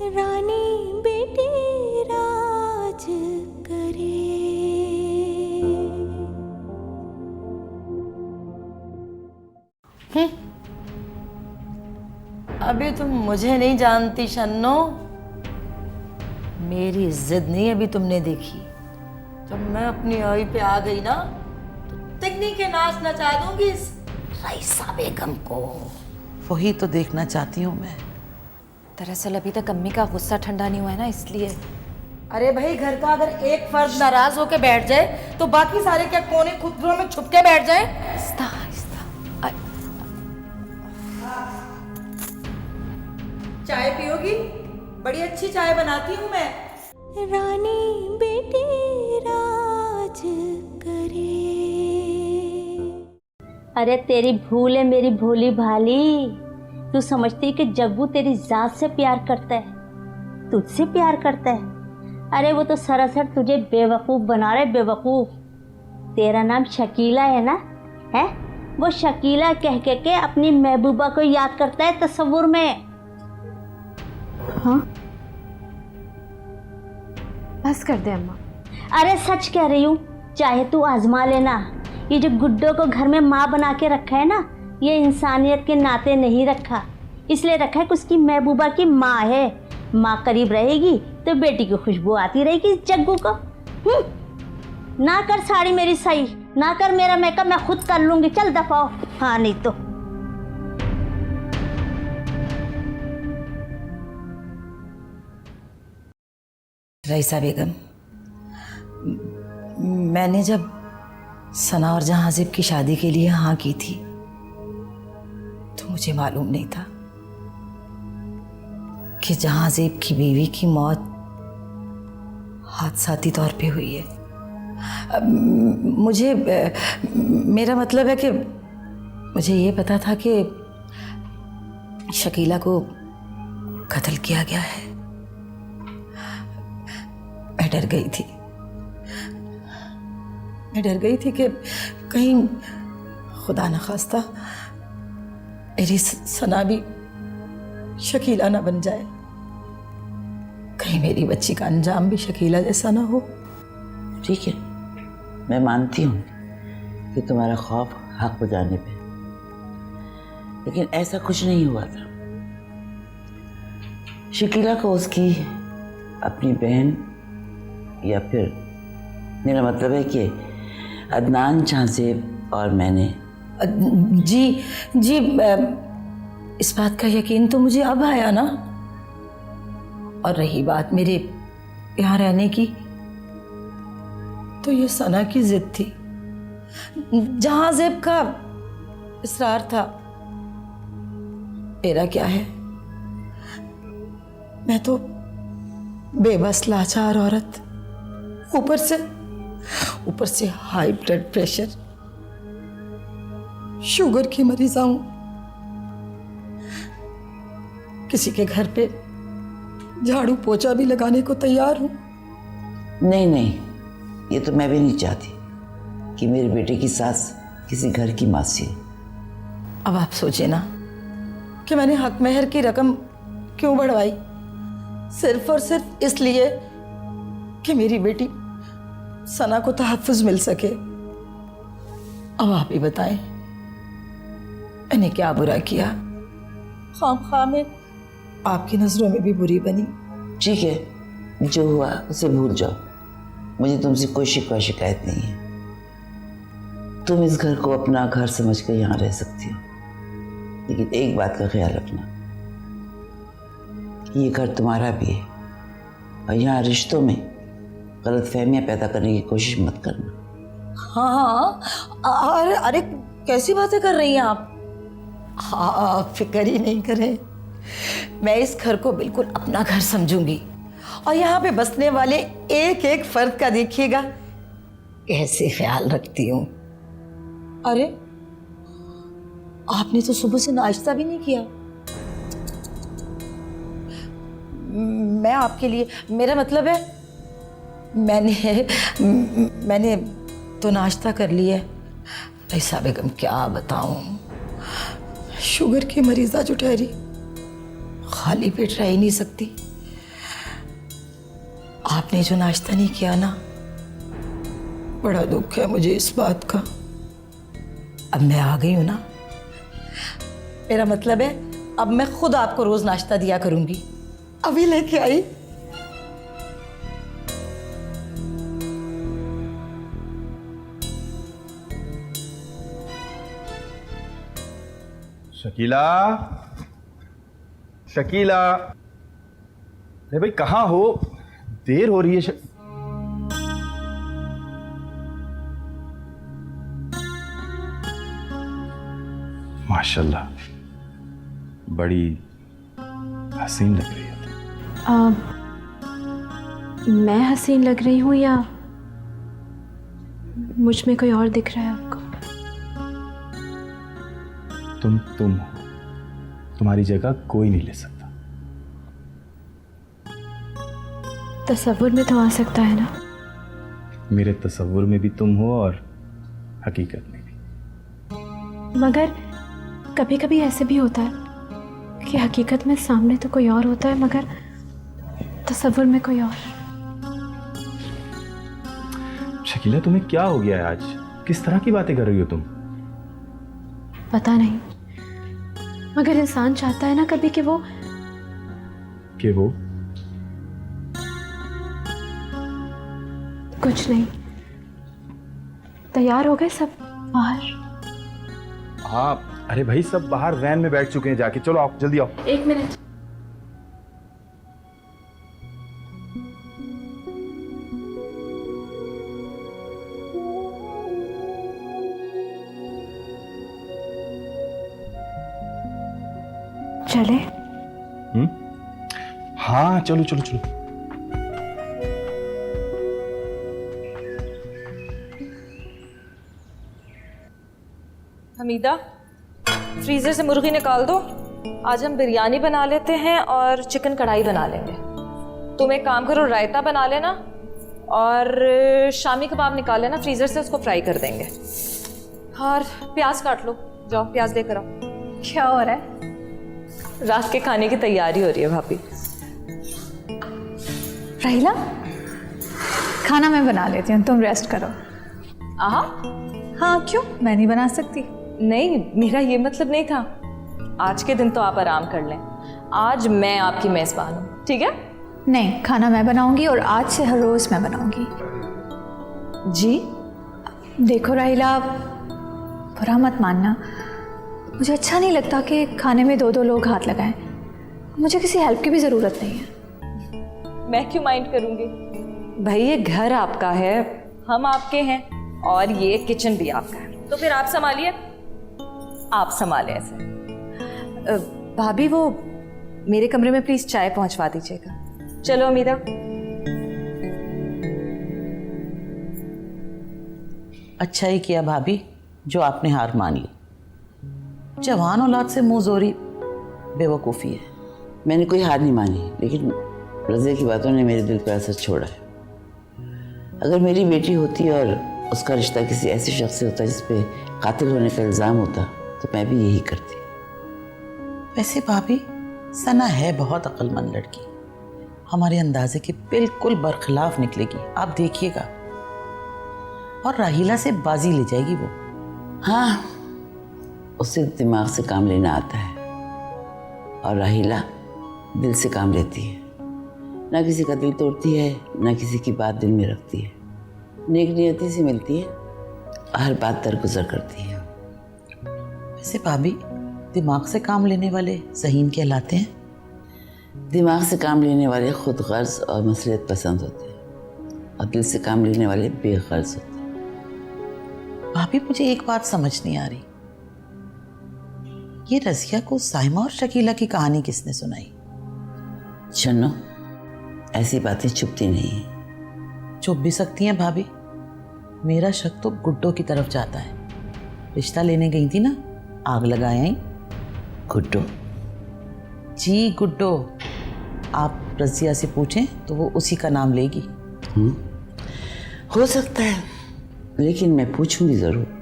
रानी बेटी राज करे। अभी तुम मुझे नहीं जानती शन्नो, मेरी जिद नहीं अभी तुमने देखी। जब मैं अपनी आई पे आ गई ना तो तिगनी के नाच नचा दूंगी इस रईसा बेगम को। वही तो देखना चाहती हूँ मैं। दरअसल अभी तक अम्मी का गुस्सा ठंडा नहीं हुआ है ना, इसलिए। अरे भाई, घर का अगर एक फर्द नाराज होके बैठ जाए तो बाकी सारे क्या कोने खुदरों में छुप के बैठ जाए? आहिस्ता आहिस्ता। चाय पियोगी? बड़ी अच्छी चाय बनाती हूँ मैं। रानी बेटी राज करे। अरे तेरी भूल है मेरी भोली भाली। तू समझती कि जग्गू तेरी जात से प्यार करता है, तुझसे प्यार करता है? अरे वो तो सरासर तुझे बेवकूफ़ बना रहा है, बेवकूफ़। तेरा नाम शकीला है ना, है? वो शकीला कह के अपनी महबूबा को याद करता है तस्वुर में। हाँ, बस कर दे अम्मा। अरे सच कह रही हूँ, चाहे तू आजमा लेना। ये जो गुड्डो को घर में माँ बना के रखा है ना, ये इंसानियत के नाते नहीं रखा, इसलिए रखा है कि उसकी महबूबा की माँ है। माँ करीब रहेगी तो बेटी की खुशबू आती रहेगी जग्गू को। ना कर साड़ी मेरी सही, ना कर मेरा मेकअप, मैं खुद कर लूंगी। चल दफाओ। हाँ नहीं तो। रईसा बेगम, मैंने जब सना और जहांज़ेब की शादी के लिए हाँ की थी तो मुझे मालूम नहीं था कि जहांज़ेब की बीवी की मौत हादसाती तौर पे हुई है। मेरा मतलब है कि मुझे ये पता था कि शकीला को कत्ल किया गया है। मैं डर गई थी कि कहीं खुदा न खास्ता मेरी सना भी शकीला ना बन जाए, कहीं मेरी बच्ची का अंजाम भी शकीला जैसा ना हो। ठीक है, मैं मानती हूँ कि तुम्हारा खौफ हक हो जाने पे, लेकिन ऐसा कुछ नहीं हुआ था। शकीला को उसकी अपनी बहन, या फिर मेरा मतलब है कि अदनान जहांज़ेब और मैंने। जी इस बात का यकीन तो मुझे अब आया ना। और रही बात मेरे यहाँ रहने की, तो ये सना की जिद थी, जहांज़ेब का इसरार था। मेरा क्या है, मैं तो बेबस लाचार औरत, ऊपर से हाई ब्लड प्रेशर, शुगर की मरीज हूं। किसी के घर पे झाड़ू पोछा भी लगाने को तैयार हूं। नहीं, ये तो मैं भी नहीं चाहती कि मेरे बेटे की सास किसी घर की मासी है। अब आप सोचिए ना कि मैंने हक महर की रकम क्यों बढ़वाई, सिर्फ और सिर्फ इसलिए कि मेरी बेटी सना को तहफ़्फ़ुज़ मिल सके। अब आप ही बताएं, मैंने क्या बुरा किया? खामखा में आपकी नज़रों में भी बुरी बनी। ठीक है, जो हुआ उसे भूल जाओ। मुझे तुमसे कोई शिकायत नहीं है। तुम इस घर को अपना घर समझकर यहाँ रह सकती हो, लेकिन एक बात का ख्याल रखना, ये घर तुम्हारा भी है और यहाँ रिश्तों में गलतफहमियां पैदा करने की कोशिश मत करना। हाँ, अरे कैसी बातें कर रही हैं आप? हाँ, आप फिक्र ही नहीं करें, मैं इस घर को बिल्कुल अपना घर समझूंगी और यहाँ पे बसने वाले एक एक फर्द का देखिएगा कैसे ख्याल रखती हूँ। अरे आपने तो सुबह से नाश्ता भी नहीं किया। मैं आपके लिए, मेरा मतलब है मैंने तो नाश्ता कर लिया है। रईसा बेगम क्या बताऊं, शुगर की मरीज़ा जो ठहरी खाली पेट रह ही नहीं सकती। आपने जो नाश्ता नहीं किया ना, बड़ा दुख है मुझे इस बात का। अब मैं आ गई हूं ना, मेरा मतलब है अब मैं खुद आपको रोज नाश्ता दिया करूंगी। अभी लेके आई। शकीला, शकीला, अरे भाई कहाँ हो? देर हो रही है। माशाल्लाह, बड़ी हसीन लग रही है। मैं हसीन लग रही हूँ या मुझ में कोई और दिख रहा है आपको? तुम हो, तुम्हारी जगह कोई नहीं ले सकता। तसव्वुर में तो आ सकता है ना? मेरे तसव्वुर में भी तुम हो और हकीकत में भी। मगर कभी कभी ऐसे भी होता है कि हकीकत में सामने तो कोई और होता है मगर तसव्वुर में कोई और। शकीला, तुम्हें क्या हो गया है आज? किस तरह की बातें कर रही हो तुम? पता नहीं, मगर इंसान चाहता है ना कभी कि वो कुछ नहीं। तैयार हो गए सब बाहर? हाँ, अरे भाई सब बाहर वैन में बैठ चुके हैं, जाके चलो आओ, जल्दी आओ। 1 मिनट। चले? हाँ चलो चलो चलो। हमीदा, फ्रीजर से मुर्गी निकाल दो। आज हम बिरयानी बना लेते हैं और चिकन कढ़ाई बना लेंगे। तुम एक काम करो, रायता बना लेना और शामी कबाब निकाल लेना फ्रीजर से, उसको फ्राई कर देंगे। और प्याज काट लो, जाओ प्याज लेकर आओ। क्या हो रहा है? रात के खाने की तैयारी हो रही है भाभी। राहिला, खाना मैं बना लेती हूँ, तुम रेस्ट करो। हाँ क्यों, मैं नहीं बना सकती? नहीं, मेरा ये मतलब नहीं था। आज के दिन तो आप आराम कर लें, आज मैं आपकी मेज़बान हूँ, ठीक है? नहीं, खाना मैं बनाऊंगी और आज से हर रोज़ मैं बनाऊंगी। जी देखो राहिला, बुरा मत मानना, मुझे अच्छा नहीं लगता कि खाने में 2-2 लोग हाथ लगाएं। मुझे किसी हेल्प की भी ज़रूरत नहीं है। मैं क्यों माइंड करूँगी भाई, ये घर आपका है, हम आपके हैं और ये किचन भी आपका है, तो फिर आप संभालिए, आप संभालें ऐसे। भाभी वो मेरे कमरे में प्लीज़ चाय पहुंचवा दीजिएगा। चलो अमीदा। अच्छा ही किया भाभी जो आपने हार मान ली। जवान औलाद से मुंह जोरी बेवकूफ़ी है। मैंने कोई हार नहीं मानी, लेकिन रज़िया की बातों ने मेरे दिल पर असर छोड़ा है। अगर मेरी बेटी होती और उसका रिश्ता किसी ऐसे शख्स से होता जिस पे कातिल होने का इल्ज़ाम होता, तो मैं भी यही करती। वैसे भाभी, सना है बहुत अक्लमंद लड़की, हमारे अंदाजे के बिल्कुल बरखिलाफ निकलेगी, आप देखिएगा। और राहिला से बाजी ले जाएगी वो। हाँ, उसे दिमाग से काम लेना आता है और राहिला दिल से काम लेती है। ना किसी का दिल तोड़ती है, ना किसी की बात दिल में रखती है। नेक नियति से मिलती है, हर बात दरगुजर करती है। वैसे भाभी, दिमाग से काम लेने वाले ज़हीन कहलाते हैं। दिमाग से काम लेने वाले खुद गर्ज और मसलियत पसंद होते हैं और दिल से काम लेने वाले बेगर्ज होते हैं। भाभी, मुझे एक बात समझ नहीं आ रही, ये रज़िया को साइमा और शकीला की कहानी किसने सुनाई? चन्नो, ऐसी बातें छुपती नहीं हैं। छुप भी सकती हैं भाभी। मेरा शक तो गुड्डो की तरफ जाता है। रिश्ता लेने गई थी ना, आग लगाए आई। गुड्डो? जी गुड्डो। आप रज़िया से पूछें तो वो उसी का नाम लेगी। हो सकता है, लेकिन मैं पूछूंगी ज़रूर।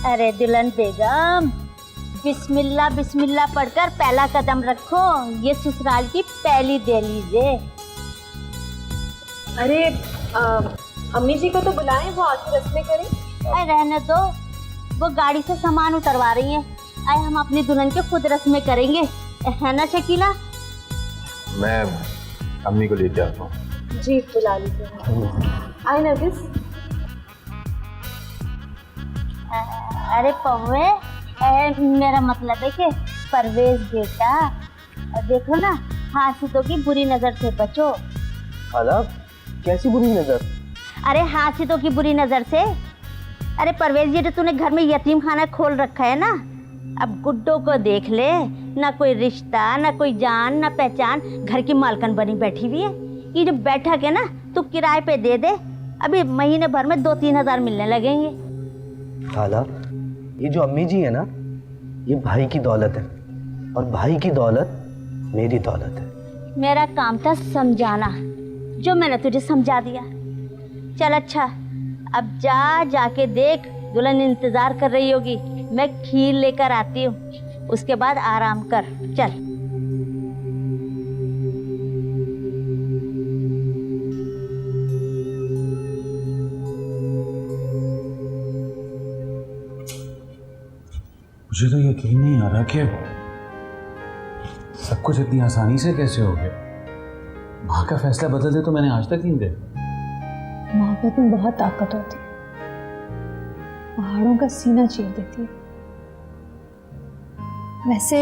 अरे दुल्हन बेगम, बिस्मिल्लाह बिस्मिल्लाह पढ़कर पहला कदम रखो। ये ससुराल की पहली दहलीज है। अरे अम्मी जी को तो बुलाएं, वो आके रस्में करें। अरे रहने दो, वो गाड़ी से सामान उतरवा रही हैं। आए हम अपनी दुल्हन के खुद रस्में करेंगे, है ना शकीला? मैं अम्मी को लेके आता हूँ। जी बुला लीजिए। आए नरगिस। अरे पौवे, मेरा मतलब है कि परवेज बेटा, देखो ना, हासिदों की बुरी नजर से बचो। खाला, कैसी बुरी नजर? अरे हासिदों की बुरी नजर से। अरे परवेज, ये तो तूने घर में यतीम खाना खोल रखा है ना। अब गुड्डो को देख ले, ना कोई रिश्ता, ना कोई जान, ना पहचान, घर की मालकन बनी बैठी हुई है। ये जो बैठक है ना, तू किराए पे दे दे, अभी महीने भर में 2-3 हज़ार मिलने लगेंगे। खाला, ये जो अम्मी जी है ना, ये भाई की दौलत है, और भाई की दौलत मेरी दौलत है। मेरा काम था समझाना, जो मैंने तुझे समझा दिया। चल अच्छा, अब जाके देख, दुल्हन इंतजार कर रही होगी। मैं खीर लेकर आती हूँ, उसके बाद आराम कर। चल। मुझे तो यकीन नहीं आ रहा कि सब कुछ इतनी आसानी से कैसे हो गया। माँ का फैसला बदल दे तो मैंने आज तक नहीं देखा। मोहब्बत में बहुत ताकत होती है, पहाड़ों का सीना चीर देती है। वैसे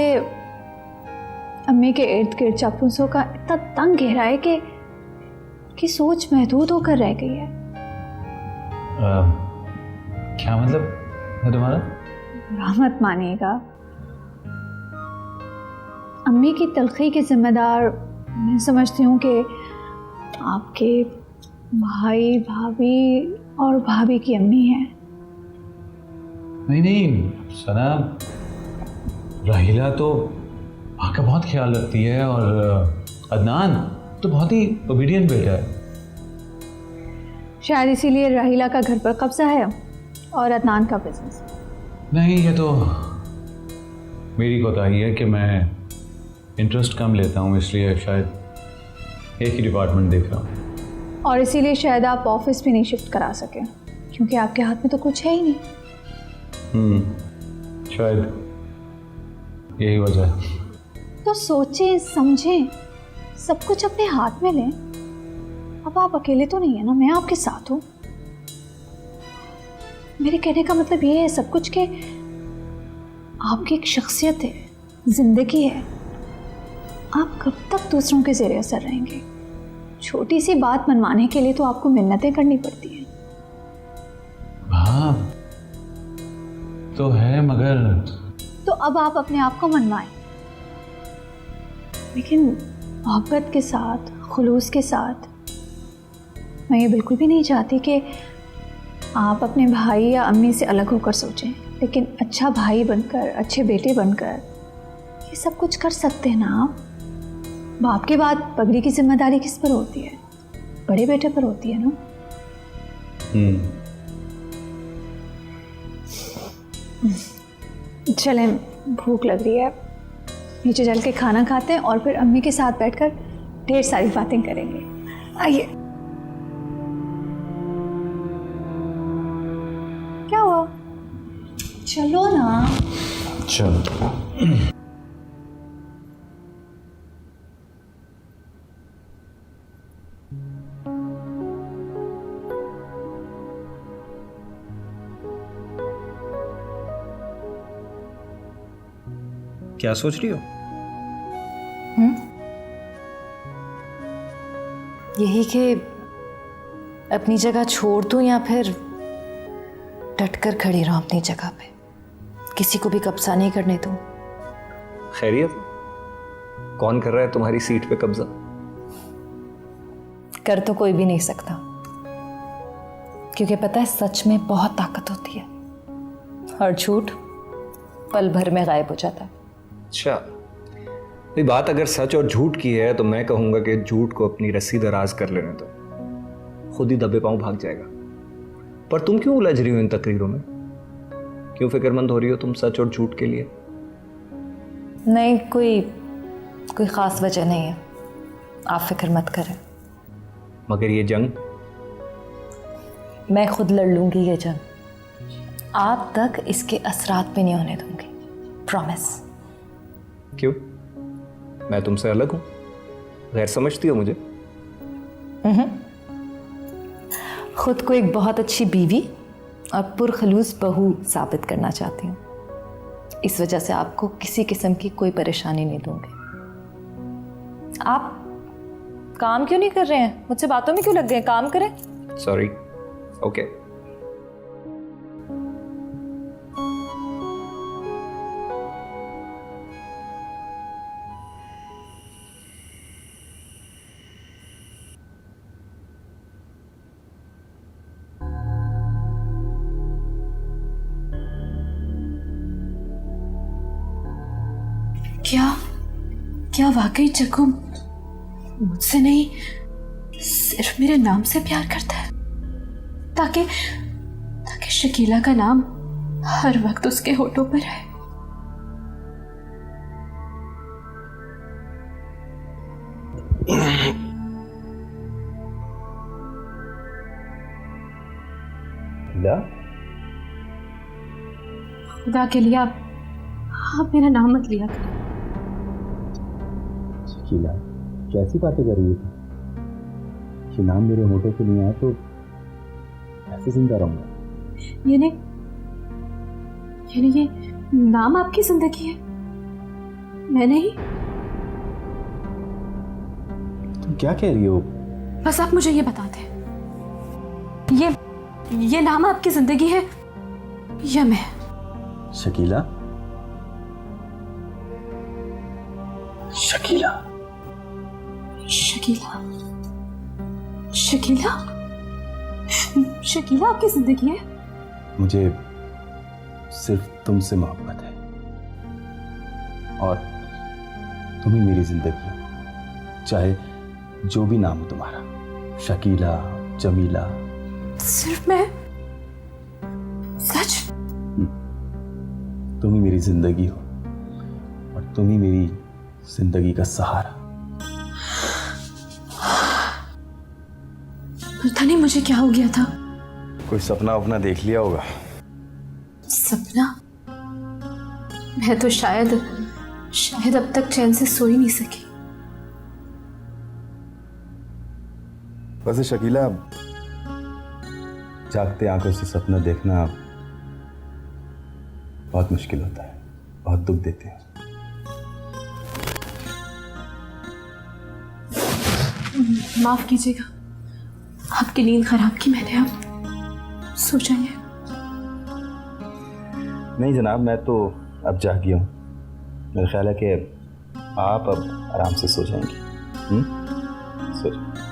अम्मी के इर्द गिर्द चापलूसों का इतना तंग घेरा है कि सोच महदूद होकर रह गई है। क्या मतलब है तुम्हारा? बुरा मत मानिएगा, अम्मी की तलखी के जिम्मेदार मैं समझती हूँ कि आपके भाई, भाभी और भाभी की अम्मी हैं। नहीं सना, राहिला तो माँ का बहुत ख्याल रखती है, और अदनान तो बहुत ही ओबीडियंट बेटा है। शायद इसीलिए राहिला का घर पर कब्जा है और अदनान का बिजनेस। नहीं, ये तो मेरी कोताही है कि मैं इंटरेस्ट कम लेता हूँ, इसलिए शायद एक ही डिपार्टमेंट देख रहा हूँ। और इसीलिए शायद आप ऑफिस भी नहीं शिफ्ट करा सकें, क्योंकि आपके हाथ में तो कुछ है ही नहीं। शायद यही वजह है। तो सोचें समझें, सब कुछ अपने हाथ में लें। अब आप अकेले तो नहीं है ना, मैं आपके साथ हूँ। मेरे कहने का मतलब ये है सब कुछ कि आपकी एक शख्सियत है, जिंदगी है। आप कब तक दूसरों के ज़ेरे असर रहेंगे? छोटी सी बात मनवाने के लिए तो आपको मिन्नतें करनी पड़ती हैं। हाँ तो है, मगर तो अब आप अपने आप को मनवाएं, लेकिन मोहब्बत के साथ, खुलूस के साथ। मैं ये बिल्कुल भी नहीं चाहती कि आप अपने भाई या अम्मी से अलग होकर सोचें, लेकिन अच्छा भाई बनकर, अच्छे बेटे बनकर ये सब कुछ कर सकते हैं ना आप। बाप के बाद पगड़ी की जिम्मेदारी किस पर होती है? बड़े बेटे पर होती है ना। चलें, भूख लग रही है, नीचे चल के खाना खाते हैं और फिर अम्मी के साथ बैठकर ढेर सारी बातें करेंगे। आइए। क्या हुआ? चलो ना। चलो। क्या सोच रही हो? यही कि अपनी जगह छोड़ दूं या फिर डटकर खड़ी रहूं अपनी जगह पे, किसी को भी कब्जा नहीं करने दूं। खैरियत? कौन कर रहा है तुम्हारी सीट पे कब्जा? कर तो कोई भी नहीं सकता, क्योंकि पता है सच में बहुत ताकत होती है और झूठ पल भर में गायब हो जाता है। अच्छा, नहीं, बात अगर सच और झूठ की है तो मैं कहूंगा कि झूठ को अपनी रस्सी दराज कर लेने दो, खुद ही दबे पांव भाग जाएगा। पर तुम क्यों उलझ रही हो इन तकरीरों में? क्यों फिक्रमंद हो रही हो तुम सच और झूठ के लिए? नहीं, कोई ख़ास वजह नहीं है, आप फिक्र मत करें। मगर ये जंग मैं खुद लड़ लूँगी ये जंग, आप तक इसके असरात भी नहीं होने दूँगी, प्रॉमिस। क्यों? मैं तुमसे अलग हूँ? गैर समझती हो मुझे? खुद को एक बहुत अच्छी बीवी और पुरखलूस बहू साबित करना चाहती हूँ, इस वजह से आपको किसी किस्म की कोई परेशानी नहीं दूंगी। आप काम क्यों नहीं कर रहे हैं? मुझसे बातों में क्यों लग गए? काम करें। सॉरी। ओके। क्या वाकई जग्गू मुझसे नहीं सिर्फ मेरे नाम से प्यार करता है, ताकि शकीला का नाम हर वक्त उसके होठों पर है। खुदा के लिए आप मेरा नाम मत लिया करें। शकीला, कैसी बातें कर रही है? कि नाम मेरे होठों पे नहीं आया तो ऐसे जिंदा रहूंगा? यानी ये नाम आपकी जिंदगी है, मैं नहीं? तुम क्या कह रही हो? बस आप मुझे ये बता दें, ये नाम आपकी जिंदगी है या मैं? शकीला, शकीला, शकीला, शकीला, शकीला आपकी जिंदगी है? मुझे सिर्फ तुमसे मोहब्बत है और तुम ही मेरी जिंदगी हो, चाहे जो भी नाम हो तुम्हारा, शकीला, जमीला। सिर्फ मैं? सच? तुम ही मेरी जिंदगी हो और तुम ही मेरी जिंदगी का सहारा। पता नहीं मुझे क्या हो गया था। कोई सपना अपना देख लिया होगा। सपना? मैं तो शायद अब तक चैन से सो ही नहीं सकी। वैसे शकीला, जागते आंखों से सपना देखना बहुत मुश्किल होता है, बहुत दुख देते हैं। माफ कीजिएगा, आपकी नींद खराब की मैंने। आप सो जाइए। नहीं जनाब, मैं तो अब जाग गया हूँ। मेरा ख्याल है कि आप अब आराम से सो जाएंगी। सो जाइए।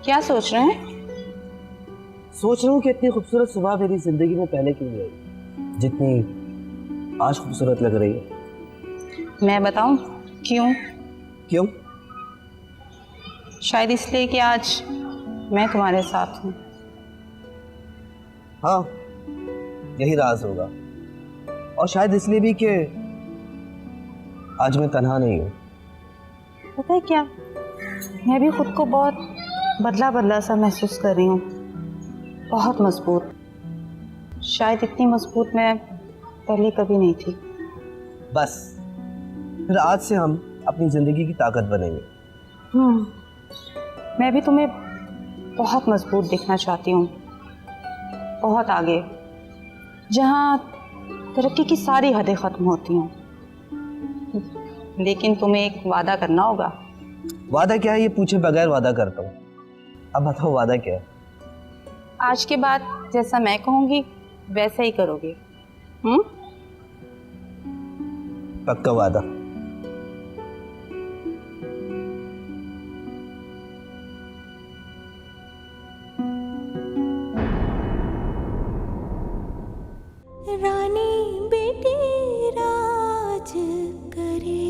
क्या सोच रहे हैं? सोच रहा हूँ कि इतनी खूबसूरत सुबह मेरी जिंदगी में पहले क्यों नहीं आई, जितनी आज खूबसूरत लग रही है। मैं बताऊं क्यों? क्यों? शायद इसलिए कि आज मैं तुम्हारे साथ हूँ। हाँ, यही राज होगा। और शायद इसलिए भी कि आज मैं तन्हा नहीं हूँ। पता है क्या, मैं भी खुद को बहुत बदला सा महसूस कर रही हूँ, बहुत मजबूत। शायद इतनी मजबूत मैं पहले कभी नहीं थी। बस फिर आज से हम अपनी जिंदगी की ताकत बनेंगे। मैं भी तुम्हें बहुत मजबूत दिखना चाहती हूँ, बहुत आगे, जहाँ तरक्की की सारी हदें ख़त्म होती हूँ। लेकिन तुम्हें एक वादा करना होगा। वादा क्या है, ये पूछे बगैर वादा करता हूँ। अब बताओ वादा क्या है? आज के बाद जैसा मैं कहूँगी वैसा ही करोगे। पक्का वादा। रानी बेटी राज करे।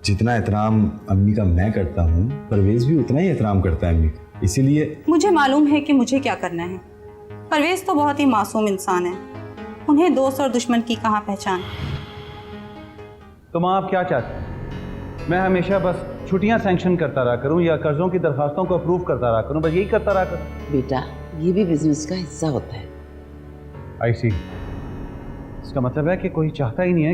जितना एहतराम अम्मी का मैं करता हूँ, परवेज़ भी उतना ही एहतराम करता है अम्मी का। इसीलिए मुझे मालूम है कि मुझे क्या करना है। परवेज़ तो बहुत ही मासूम इंसान है, उन्हें दोस्त और दुश्मन की कहाँ पहचान। तो माँ आप क्या चाहते हैं? मैं हमेशा बस छुट्टियाँ सैंक्शन करता रहा करूँ या कर्जों की दरखास्तों को अप्रूव करता रहा करूँ, बस यही करता रहा करूँ? बेटा ये भी बिजनेस का हिस्सा होता है। आई सी। इसका मतलब है कि कोई चाहता ही नहीं है